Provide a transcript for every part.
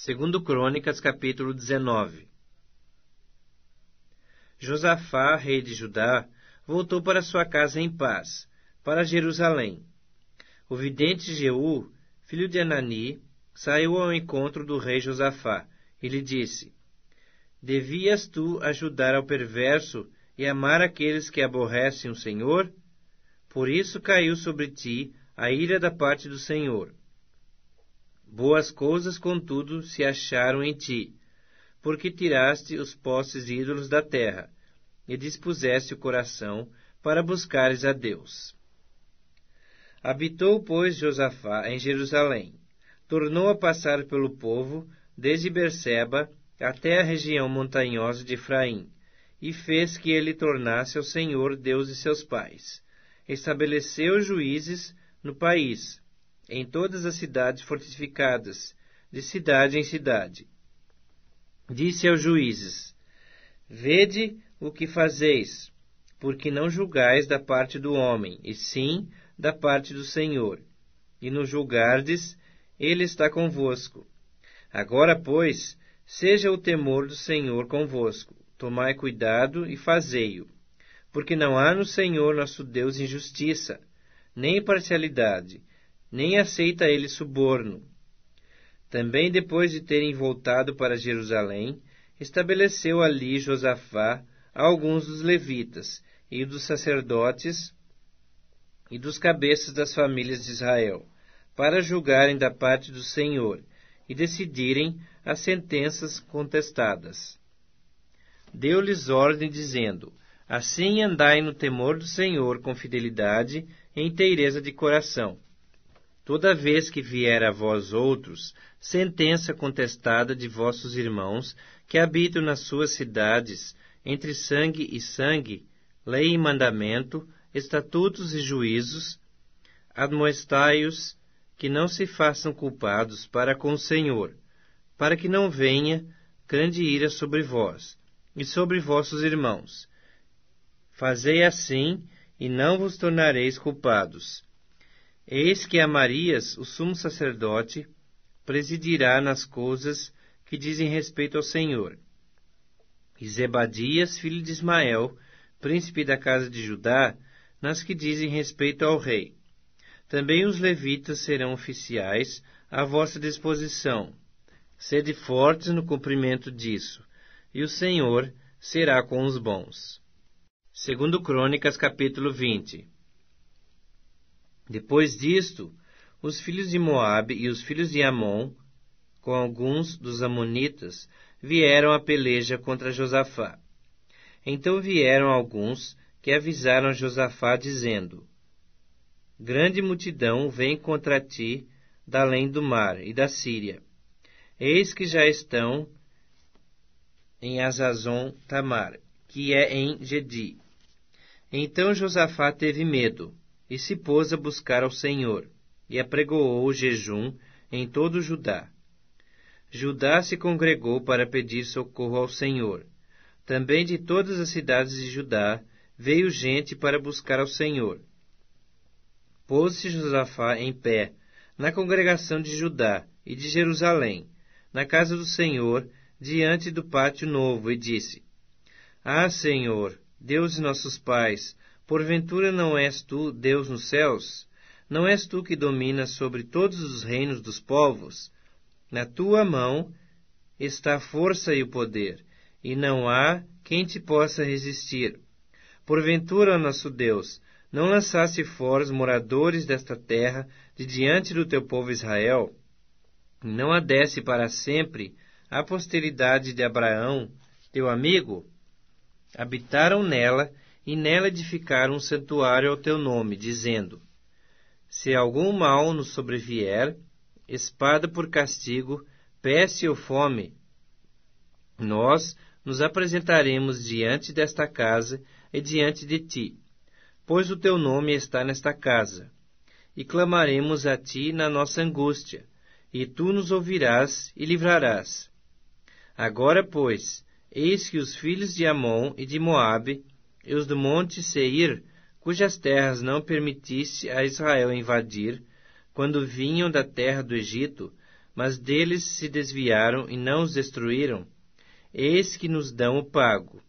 Segundo Crônicas, capítulo 19. Josafá, rei de Judá, voltou para sua casa em paz, para Jerusalém. O vidente Jeú, filho de Anani, saiu ao encontro do rei Josafá e lhe disse: Devias tu ajudar ao perverso e amar aqueles que aborrecem o Senhor? Por isso caiu sobre ti a ira da parte do Senhor. Boas coisas, contudo, se acharam em ti, porque tiraste os postes ídolos da terra, e dispuseste o coração para buscares a Deus. Habitou, pois, Josafá em Jerusalém. Tornou a passar pelo povo, desde Berseba até a região montanhosa de Efraim, e fez que ele tornasse ao Senhor Deus de seus pais. Estabeleceu juízes no país, em todas as cidades fortificadas, de cidade em cidade. Disse aos juízes: Vede o que fazeis, porque não julgais da parte do homem, e sim da parte do Senhor. E no julgardes, ele está convosco. Agora, pois, seja o temor do Senhor convosco. Tomai cuidado e fazei-o, porque não há no Senhor nosso Deus injustiça, nem parcialidade, nem aceita ele suborno. Também depois de terem voltado para Jerusalém, estabeleceu ali Josafá alguns dos levitas, e dos sacerdotes, e dos cabeças das famílias de Israel, para julgarem da parte do Senhor, e decidirem as sentenças contestadas. Deu-lhes ordem, dizendo: Assim andai no temor do Senhor com fidelidade e inteireza de coração. Toda vez que vier a vós outros sentença contestada de vossos irmãos que habitam nas suas cidades, entre sangue e sangue, lei e mandamento, estatutos e juízos, admoestai-os que não se façam culpados para com o Senhor, para que não venha grande ira sobre vós e sobre vossos irmãos. Fazei assim, e não vos tornareis culpados. Eis que Amarias, o sumo sacerdote, presidirá nas coisas que dizem respeito ao Senhor. E Zebadias, filho de Ismael, príncipe da casa de Judá, nas que dizem respeito ao rei. Também os levitas serão oficiais à vossa disposição. Sede fortes no cumprimento disso, e o Senhor será com os bons. Segundo Crônicas, capítulo 20. Depois disto, os filhos de Moabe e os filhos de Amon, com alguns dos amonitas, vieram à peleja contra Josafá. Então vieram alguns que avisaram a Josafá, dizendo: Grande multidão vem contra ti da além do mar e da Síria. Eis que já estão em Azazon Tamar, que é em Gedi. Então Josafá teve medo, e se pôs a buscar ao Senhor, e apregoou o jejum em todo o Judá. Judá se congregou para pedir socorro ao Senhor. Também de todas as cidades de Judá veio gente para buscar ao Senhor. Pôs-se Josafá em pé, na congregação de Judá e de Jerusalém, na casa do Senhor, diante do pátio novo, e disse: Ah, Senhor, Deus de nossos pais, porventura não és tu Deus nos céus? Não és tu que dominas sobre todos os reinos dos povos? Na tua mão está a força e o poder, e não há quem te possa resistir. Porventura, nosso Deus, não lançaste fora os moradores desta terra de diante do teu povo Israel? E não a desse para sempre a posteridade de Abraão, teu amigo? Habitaram nela, e nela edificaram um santuário ao teu nome, dizendo: Se algum mal nos sobrevier, espada por castigo, peste ou fome, nós nos apresentaremos diante desta casa e diante de ti, pois o teu nome está nesta casa, e clamaremos a ti na nossa angústia, e tu nos ouvirás e livrarás. Agora, pois, eis que os filhos de Amon e de Moabe, e os do monte Seir, cujas terras não permitisse a Israel invadir, quando vinham da terra do Egito, mas deles se desviaram e não os destruíram, eis que nos dão o pago,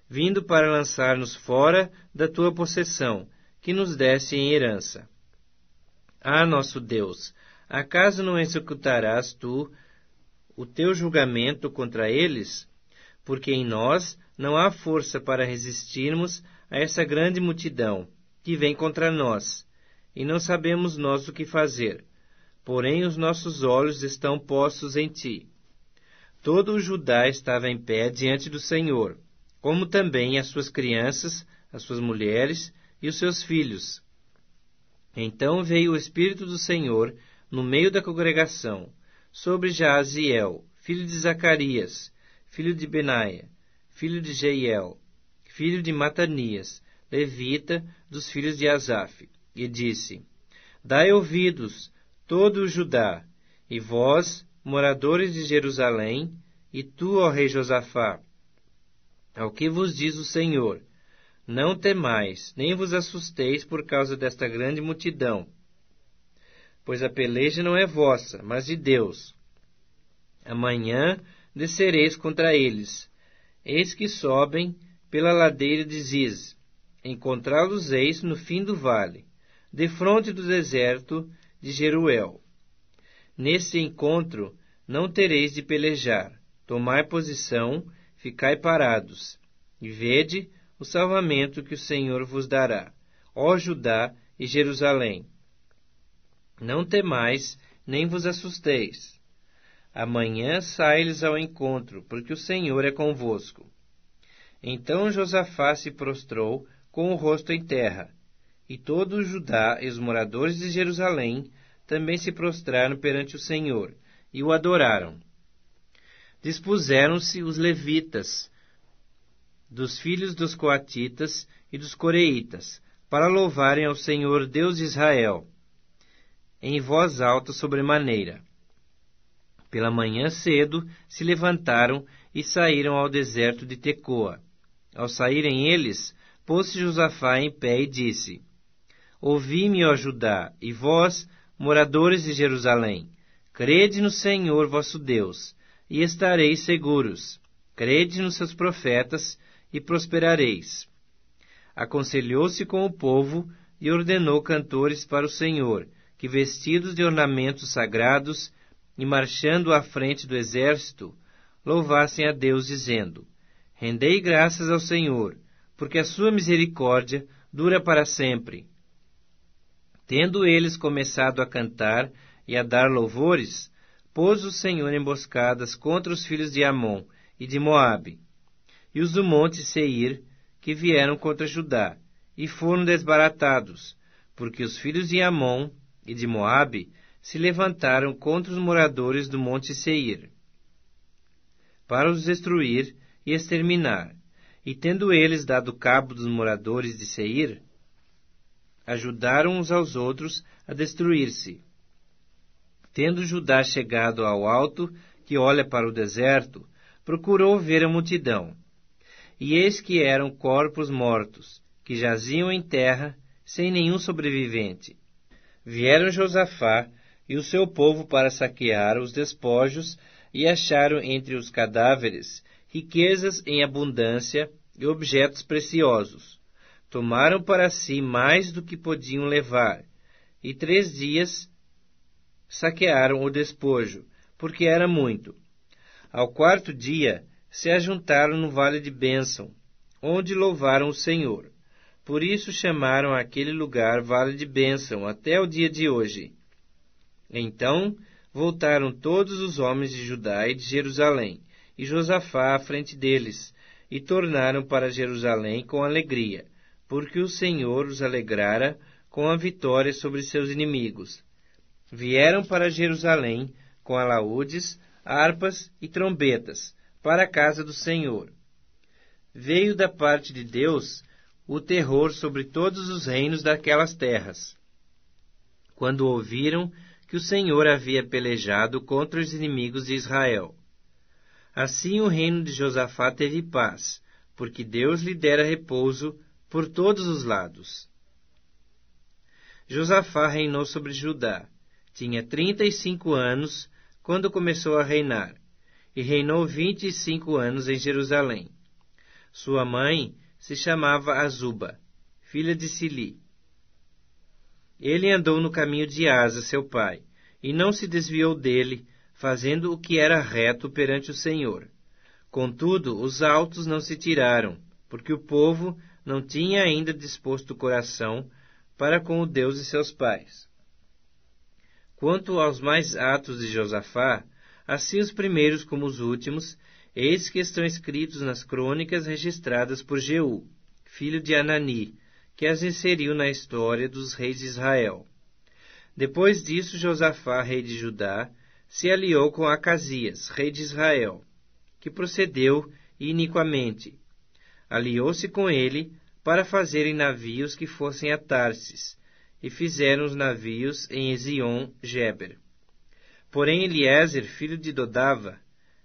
vindo para lançar-nos fora da tua possessão, que nos deste em herança. Ah, nosso Deus, acaso não executarás tu o teu julgamento contra eles? Porque em nós não há força para resistirmos a essa grande multidão que vem contra nós, e não sabemos nós o que fazer. Porém, os nossos olhos estão postos em ti. Todo o Judá estava em pé diante do Senhor, como também as suas crianças, as suas mulheres e os seus filhos. Então veio o Espírito do Senhor no meio da congregação, sobre Jaaziel, filho de Zacarias, filho de Benaia, filho de Jeiel, filho de Matanias, levita dos filhos de Asaf, e disse: Dai ouvidos, todo o Judá, e vós, moradores de Jerusalém, e tu, ó rei Josafá, ao que vos diz o Senhor: Não temais, nem vos assusteis por causa desta grande multidão, pois a peleja não é vossa, mas de Deus. Amanhã descereis contra eles. Eis que sobem pela ladeira de Ziz. Encontrá-los-eis no fim do vale, defronte do deserto de Jeruel. Nesse encontro não tereis de pelejar. Tomai posição, ficai parados, e vede o salvamento que o Senhor vos dará, ó Judá e Jerusalém. Não temais, nem vos assusteis. Amanhã sai-lhes ao encontro, porque o Senhor é convosco. Então Josafá se prostrou com o rosto em terra, e todo o Judá e os moradores de Jerusalém também se prostraram perante o Senhor, e o adoraram. Dispuseram-se os levitas, dos filhos dos coatitas e dos coreitas, para louvarem ao Senhor Deus de Israel, em voz alta sobremaneira. Pela manhã cedo se levantaram e saíram ao deserto de Tecoa. Ao saírem eles, pôs-se Josafá em pé e disse: Ouvi-me, ó Judá, e vós, moradores de Jerusalém, crede no Senhor vosso Deus, e estareis seguros. Crede nos seus profetas, e prosperareis. Aconselhou-se com o povo e ordenou cantores para o Senhor, que vestidos de ornamentos sagrados e marchando à frente do exército, louvassem a Deus, dizendo: Rendei graças ao Senhor, porque a sua misericórdia dura para sempre. Tendo eles começado a cantar e a dar louvores, pôs o Senhor emboscadas contra os filhos de Amon e de Moabe, e os do monte Seir, que vieram contra Judá, e foram desbaratados, porque os filhos de Amon e de Moabe se levantaram contra os moradores do monte Seir, para os destruir e exterminar. E tendo eles dado cabo dos moradores de Seir, ajudaram uns aos outros a destruir-se. Tendo Judá chegado ao alto, que olha para o deserto, procurou ver a multidão. E eis que eram corpos mortos, que jaziam em terra, sem nenhum sobrevivente. Vieram Josafá e o seu povo para saquear os despojos, e acharam entre os cadáveres riquezas em abundância e objetos preciosos. Tomaram para si mais do que podiam levar, e 3 dias saquearam o despojo, porque era muito. Ao 4º dia, se ajuntaram no vale de Bênção, onde louvaram o Senhor. Por isso chamaram aquele lugar Vale de Bênção até o dia de hoje. Então voltaram todos os homens de Judá e de Jerusalém, e Josafá à frente deles, e tornaram para Jerusalém com alegria, porque o Senhor os alegrara com a vitória sobre seus inimigos. Vieram para Jerusalém com alaúdes, harpas e trombetas, para a casa do Senhor. Veio da parte de Deus o terror sobre todos os reinos daquelas terras, quando ouviram que o Senhor havia pelejado contra os inimigos de Israel. Assim o reino de Josafá teve paz, porque Deus lhe dera repouso por todos os lados. Josafá reinou sobre Judá. Tinha 35 anos quando começou a reinar, e reinou 25 anos em Jerusalém. Sua mãe se chamava Azuba, filha de Sili. Ele andou no caminho de Asa, seu pai, e não se desviou dele, fazendo o que era reto perante o Senhor. Contudo, os altos não se tiraram, porque o povo não tinha ainda disposto o coração para com o Deus de seus pais. Quanto aos mais atos de Josafá, assim os primeiros como os últimos, eis que estão escritos nas crônicas registradas por Jeú, filho de Anani, que as inseriu na história dos reis de Israel. Depois disso, Josafá, rei de Judá, se aliou com Acasias, rei de Israel, que procedeu iniquamente. Aliou-se com ele para fazerem navios que fossem a Tarsis, e fizeram os navios em Ezion-Geber. Porém Eliezer, filho de Dodava,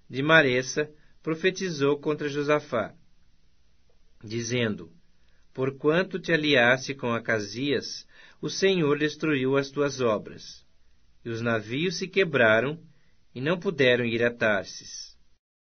de Maressa, profetizou contra Josafá, dizendo: Porquanto te aliaste com Acasias, o Senhor destruiu as tuas obras. E os navios se quebraram, e não puderam ir a Tarsis.